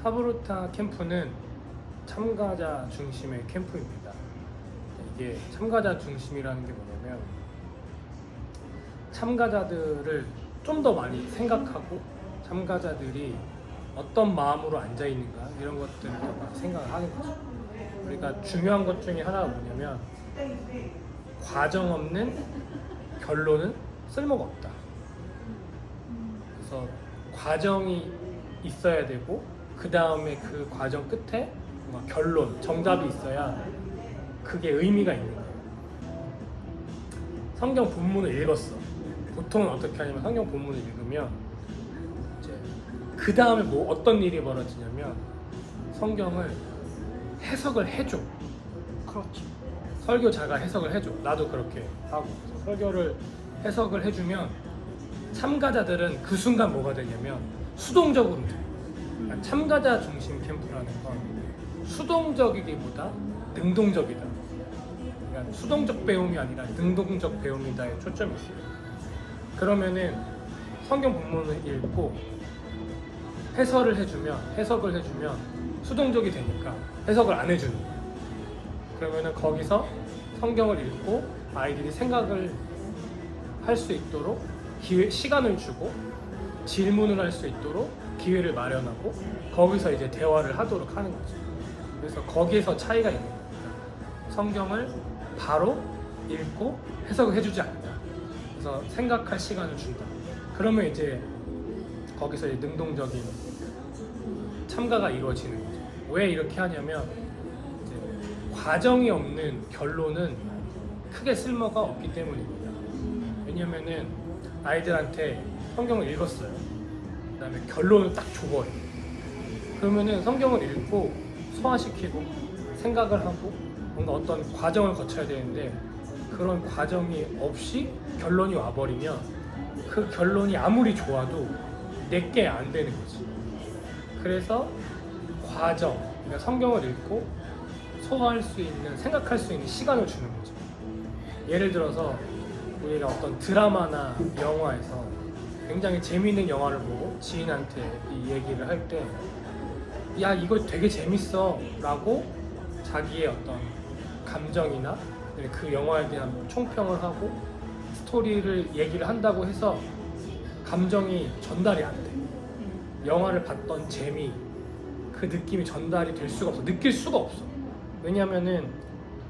하브루타 캠프는 참가자 중심의 캠프입니다. 이게 참가자 중심이라는 게 뭐냐면 참가자들을 좀 더 많이 생각하고 참가자들이 어떤 마음으로 앉아 있는가 이런 것들을 더 많이 생각을 하는 거죠. 그러니까 중요한 것 중에 하나가 뭐냐면 과정 없는 결론은 쓸모가 없다. 그래서 과정이 있어야 되고 그 다음에 그 과정 끝에 뭔가 결론, 정답이 있어야 그게 의미가 있는 거예요. 성경 본문을 읽었어. 보통은 어떻게 하냐면 성경 본문을 읽으면 이제 그 다음에 뭐 어떤 일이 벌어지냐면 성경을 해석을 해줘. 그렇죠. 설교자가 해석을 해줘. 나도 그렇게 하고 설교를 해석을 해주면 참가자들은 그 순간 뭐가 되냐면 수동적으로 돼. 그러니까 참가자 중심 캠프라는 건 수동적이기보다 능동적이다. 그러니까 수동적 배움이 아니라 능동적 배움이다에 초점이 있어요. 그러면은 성경 본문을 읽고 해석을 해주면 수동적이 되니까 해석을 안 해주는 거예요. 그러면은 거기서 성경을 읽고 아이들이 생각을 할 수 있도록 시간을 주고 질문을 할 수 있도록 기회를 마련하고 거기서 이제 대화를 하도록 하는 거죠. 그래서 거기에서 차이가 있는 거예요. 성경을 바로 읽고 해석을 해주지 않는다. 그래서 생각할 시간을 준다. 그러면 이제 거기서 이제 능동적인 참가가 이루어지는 거죠. 왜 이렇게 하냐면 이제 과정이 없는 결론은 크게 쓸모가 없기 때문입니다. 왜냐면은 아이들한테 성경을 읽었어요. 그 다음에 결론을 딱 줘버려요. 그러면은 성경을 읽고 소화시키고 생각을 하고 뭔가 어떤 과정을 거쳐야 되는데 그런 과정이 없이 결론이 와버리면 그 결론이 아무리 좋아도 내게 안 되는 거지. 그래서 과정, 그러니까 성경을 읽고 소화할 수 있는, 생각할 수 있는 시간을 주는 거죠. 예를 들어서 우리가 어떤 드라마나 영화에서 굉장히 재미있는 영화를 보고 지인한테 이 얘기를 할 때 야 이거 되게 재밌어 라고 자기의 어떤 감정이나 그 영화에 대한 총평을 하고 스토리를 얘기를 한다고 해서 감정이 전달이 안 돼. 영화를 봤던 재미, 그 느낌이 전달이 될 수가 없어. 느낄 수가 없어. 왜냐면은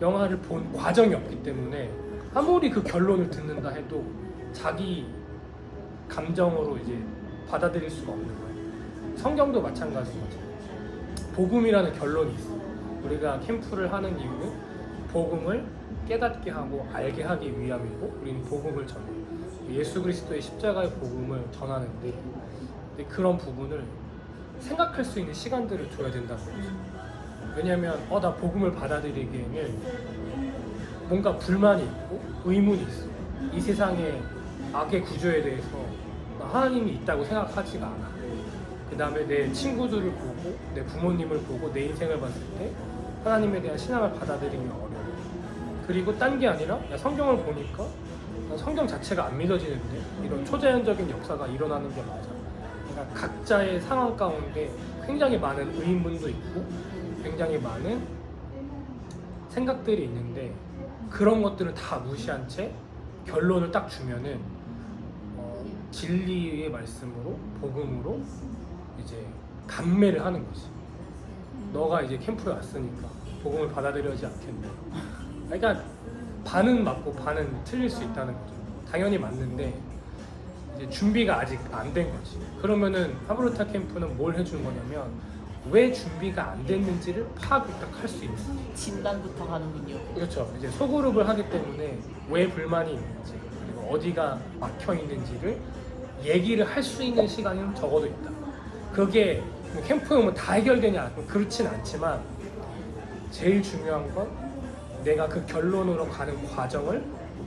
영화를 본 과정이 없기 때문에 아무리 그 결론을 듣는다 해도 자기 감정으로 이제 받아들일 수가 없는 거예요. 성경도 마찬가지인 거죠. 복음이라는 결론이 있어. 우리가 캠프를 하는 이유는 복음을 깨닫게 하고 알게 하기 위함이고 우리는 복음을 전해. 예수 그리스도의 십자가의 복음을 전하는데 그런 부분을 생각할 수 있는 시간들을 줘야 된다는 거죠. 왜냐하면 나 복음을 받아들이기에는 뭔가 불만이 있고 의문이 있어. 이 세상의 악의 구조에 대해서 하나님이 있다고 생각하지가 않아. 그 다음에 내 친구들을 보고 내 부모님을 보고 내 인생을 봤을 때 하나님에 대한 신앙을 받아들이기 어려워. 그리고 딴 게 아니라 성경을 보니까 성경 자체가 안 믿어지는데 이런 초자연적인 역사가 일어나는 게 맞아. 그러니까 각자의 상황 가운데 굉장히 많은 의문도 있고 굉장히 많은 생각들이 있는데 그런 것들을 다 무시한 채 결론을 딱 주면은 진리의 말씀으로 복음으로 이제 감매를 하는 거지. 너가 이제 캠프에 왔으니까 복음을 받아들여야지 않겠냐. 그러니까 반은 맞고 반은 틀릴 수 있다는 거죠. 당연히 맞는데 이제 준비가 아직 안 된 거지. 그러면은 하브루타 캠프는 뭘 해주는 거냐면 왜 준비가 안 됐는지를 파악을 딱 할 수 있는 거지. 진단부터 하는군요. 그렇죠. 이제 소그룹을 하기 때문에 왜 불만이 있는지 그리고 어디가 막혀 있는지를 얘기를 할 수 있는 시간이 적어도 있다. 그게 캠프에 오면 다 해결되냐? 그렇진 않지만 제일 중요한 건 내가 그 결론으로 가는 과정을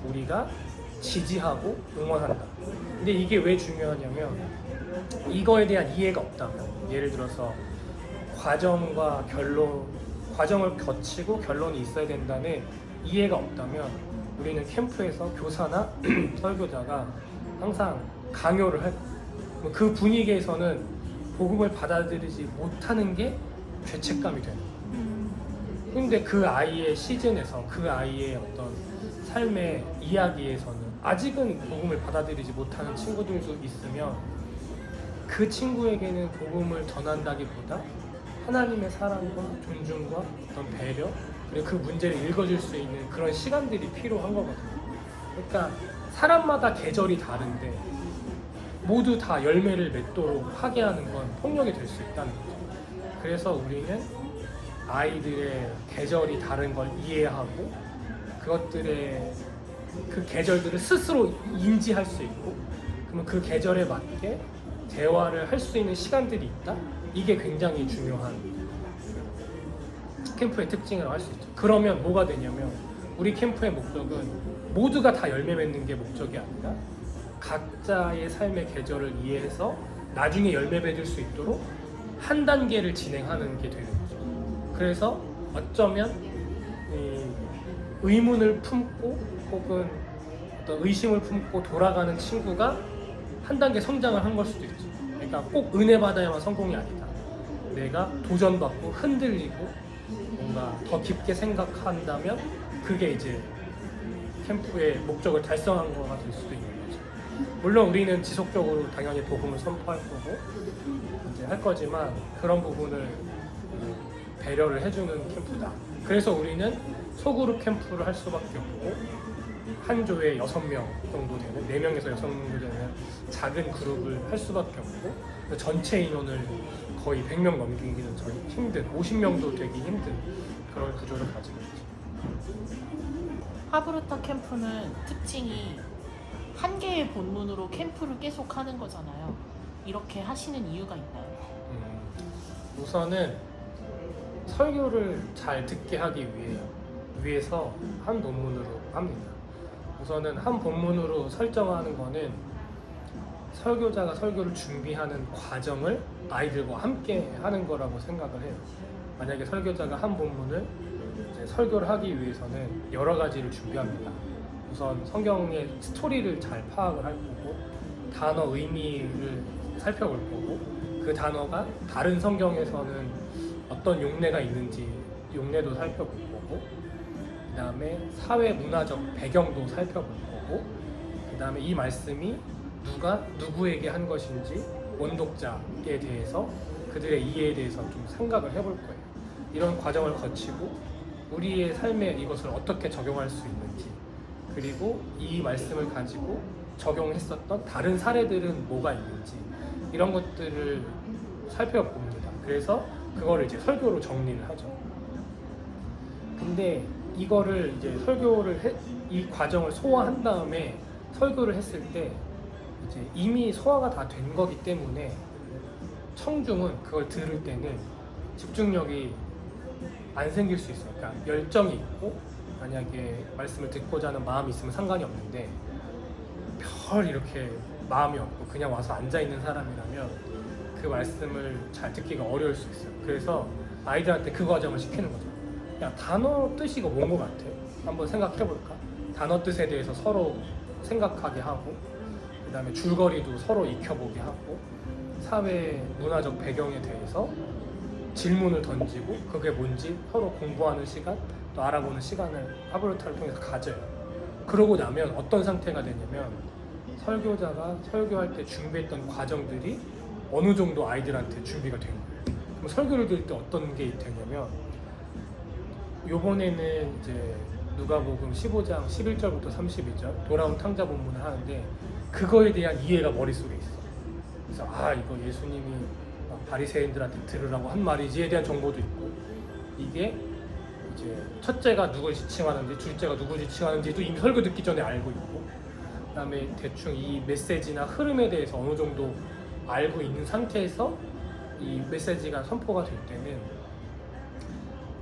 우리가 지지하고 응원한다. 근데 이게 왜 중요하냐면 이거에 대한 이해가 없다면 예를 들어서 과정을 거치고 결론이 있어야 된다는 이해가 없다면 우리는 캠프에서 교사나 설교자가 항상 강요를 할 그 분위기에서는 복음을 받아들이지 못하는 게 죄책감이 되는 거예요. 근데 그 아이의 시즌에서 그 아이의 어떤 삶의 이야기에서는 아직은 복음을 받아들이지 못하는 친구들도 있으면 그 친구에게는 복음을 전한다기보다 하나님의 사랑과 존중과 어떤 배려 그리고 그 문제를 읽어줄 수 있는 그런 시간들이 필요한 거거든요. 그러니까 사람마다 계절이 다른데 모두 다 열매를 맺도록 하게 하는 건 폭력이 될 수 있다는 거죠. 그래서 우리는 아이들의 계절이 다른 걸 이해하고 그것들의 그 계절들을 스스로 인지할 수 있고 그러면 그 계절에 맞게 대화를 할 수 있는 시간들이 있다? 이게 굉장히 중요한 캠프의 특징이라고 할 수 있죠. 그러면 뭐가 되냐면 우리 캠프의 목적은 모두가 다 열매 맺는 게 목적이 아니라 각자의 삶의 계절을 이해해서 나중에 열매 맺을 수 있도록 한 단계를 진행하는 게 되는 거죠. 그래서 어쩌면 이 의문을 품고 혹은 어떤 의심을 품고 돌아가는 친구가 한 단계 성장을 한 걸 수도 있죠. 그러니까 꼭 은혜 받아야만 성공이 아니다. 내가 도전받고 흔들리고 뭔가 더 깊게 생각한다면 그게 이제 캠프의 목적을 달성한 거가 될 수도 있는 거죠. 물론 우리는 지속적으로 당연히 복음을 선포할 거고 이제 할 거지만 그런 부분을 배려를 해주는 캠프다. 그래서 우리는 소그룹 캠프를 할 수밖에 없고 한 조에 6명 정도 되는 4명에서 6명 정도 되는 작은 그룹을 할 수밖에 없고 전체 인원을 거의 100명 넘기기는 저희 힘든 50명도 되기 힘든 그런 구조를 가지고 있죠. 하브루타 캠프는 특징이 한 개의 본문으로 캠프를 계속 하는 거잖아요. 이렇게 하시는 이유가 있나요? 우선은 설교를 잘 듣게 하기 위해서 한 본문으로 합니다. 우선은 한 본문으로 설정하는 거는 설교자가 설교를 준비하는 과정을 아이들과 함께 하는 거라고 생각을 해요. 만약에 설교자가 한 본문을 이제 설교를 하기 위해서는 여러 가지를 준비합니다. 우선 성경의 스토리를 잘 파악을 할 거고 단어 의미를 살펴볼 거고 그 단어가 다른 성경에서는 어떤 용례가 있는지 용례도 살펴볼 거고 그 다음에 사회 문화적 배경도 살펴볼 거고 그 다음에 이 말씀이 누가 누구에게 한 것인지 원독자에 대해서 그들의 이해에 대해서 좀 생각을 해볼 거예요. 이런 과정을 거치고 우리의 삶에 이것을 어떻게 적용할 수 있는지 그리고 이 말씀을 가지고 적용했었던 다른 사례들은 뭐가 있는지 이런 것들을 살펴봅니다. 그래서 그거를 이제 설교로 정리를 하죠. 근데 이거를 이제 이 과정을 소화한 다음에 설교를 했을 때 이제 이미 소화가 다 된 거기 때문에 청중은 그걸 들을 때는 집중력이 안 생길 수 있어요. 그러니까 열정이 있고 만약에 말씀을 듣고자 하는 마음이 있으면 상관이 없는데 별 이렇게 마음이 없고 그냥 와서 앉아 있는 사람이라면 그 말씀을 잘 듣기가 어려울 수 있어요. 그래서 아이들한테 그 과정을 시키는 거죠. 야, 단어 뜻이 이거 뭔 거 같아? 한번 생각해 볼까? 단어 뜻에 대해서 서로 생각하게 하고 그 다음에 줄거리도 서로 익혀보게 하고 사회 문화적 배경에 대해서 질문을 던지고 그게 뭔지 서로 공부하는 시간 또 알아보는 시간을 하브루타를 통해서 가져요. 그러고 나면 어떤 상태가 되냐면 설교자가 설교할 때 준비했던 과정들이 어느 정도 아이들한테 준비가 된 거예요. 그럼 설교를 들을 때 어떤 게 되냐면 요번에는 이제 누가복음 15장 11절부터 32절 돌아온 탕자 본문을 하는데 그거에 대한 이해가 머릿속에 있어. 그래서 이거 예수님이 바리새인들한테 들으라고 한 말이지에 대한 정보도 있고 이게 이제 첫째가 누굴 지칭하는지 둘째가 누굴 지칭하는지도 이미 설교 듣기 전에 알고 있고 그다음에 대충 이 메시지나 흐름에 대해서 어느 정도 알고 있는 상태에서 이 메시지가 선포가 될 때는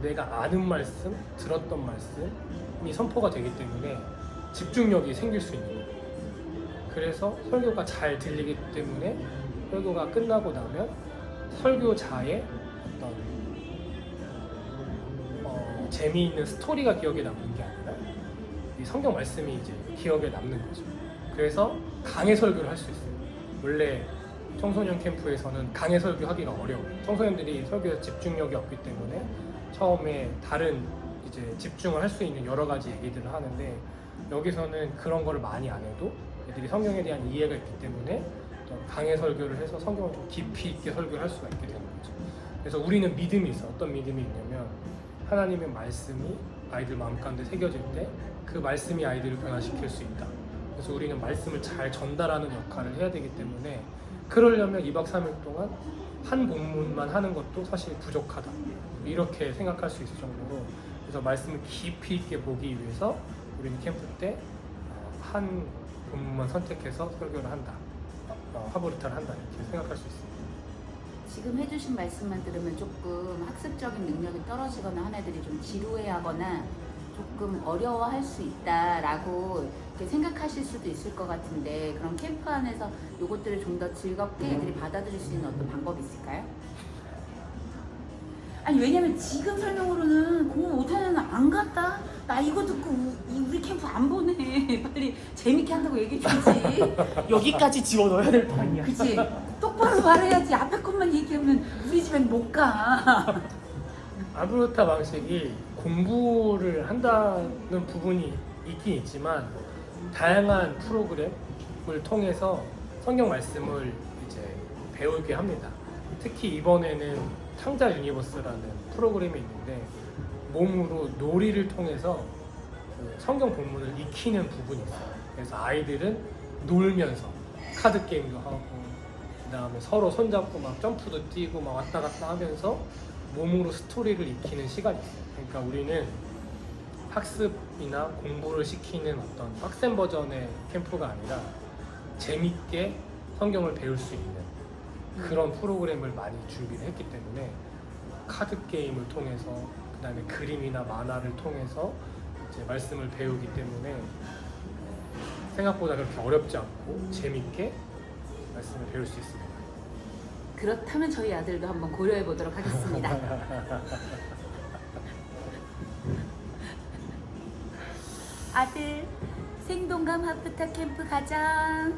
내가 아는 말씀, 들었던 말씀이 선포가 되기 때문에 집중력이 생길 수 있는 거예요. 그래서 설교가 잘 들리기 때문에 설교가 끝나고 나면 설교자의 어떤 재미있는 스토리가 기억에 남는 게 아니라 이 성경 말씀이 이제 기억에 남는 거죠. 그래서 강의 설교를 할 수 있어요. 원래 청소년 캠프에서는 강의 설교하기가 어려워요. 청소년들이 설교에 집중력이 없기 때문에 처음에 다른 이제 집중을 할 수 있는 여러 가지 얘기들을 하는데, 여기서는 그런 거를 많이 안 해도 애들이 성경에 대한 이해가 있기 때문에 강의 설교를 해서 성경을 좀 깊이 있게 설교를 할 수가 있게 되는 거죠. 그래서 우리는 믿음이 있어. 어떤 믿음이 있냐면, 하나님의 말씀이 아이들 마음 가운데 새겨질 때 그 말씀이 아이들을 변화시킬 수 있다. 그래서 우리는 말씀을 잘 전달하는 역할을 해야 되기 때문에, 그러려면 2박 3일 동안 한 본문만 하는 것도 사실 부족하다, 이렇게 생각할 수 있을 정도로, 그래서 말씀을 깊이 있게 보기 위해서 우리는 캠프 때 한 본문만 선택해서 설교를 한다, 하보르타를 한다, 이렇게 생각할 수 있습니다. 지금 해주신 말씀만 들으면 조금 학습적인 능력이 떨어지거나 한 애들이 좀 지루해하거나 조금 어려워할 수 있다라고 이렇게 생각하실 수도 있을 것 같은데, 그럼 캠프 안에서 이것들을 좀 더 즐겁게 애들이 받아들일 수 있는 어떤 방법이 있을까요? 아니, 왜냐면 지금 설명으로는 공부 못하는 애는 안 갔다? 나 이거 듣고 우리 캠프 안 보내. 빨리 재밌게 한다고 얘기해주지. 여기까지 집어넣어야 될 판이야. 그치? 똑바로 말해야지. 앞에 것만 얘기하면 우리 집엔 못 가. 아브로타 방식이 공부를 한다는 부분이 있긴 있지만, 다양한 프로그램을 통해서 성경 말씀을 이제 배우게 합니다. 특히 이번에는 탕자 유니버스라는 프로그램이 있는데, 몸으로 놀이를 통해서 그 성경 본문을 익히는 부분이 있어요. 그래서 아이들은 놀면서 카드 게임도 하고, 그 다음에 서로 손잡고 막 점프도 뛰고 막 왔다 갔다 하면서 몸으로 스토리를 익히는 시간이 있어요. 그러니까 우리는 학습이나 공부를 시키는 어떤 빡센 버전의 캠프가 아니라 재밌게 성경을 배울 수 있는 그런 프로그램을 많이 준비를 했기 때문에, 카드 게임을 통해서, 그 다음에 그림이나 만화를 통해서 이제 말씀을 배우기 때문에 생각보다 그렇게 어렵지 않고 재밌게 말씀을 배울 수 있습니다. 그렇다면 저희 아들도 한번 고려해 보도록 하겠습니다. 아들, 생동감 하프타 캠프 가자.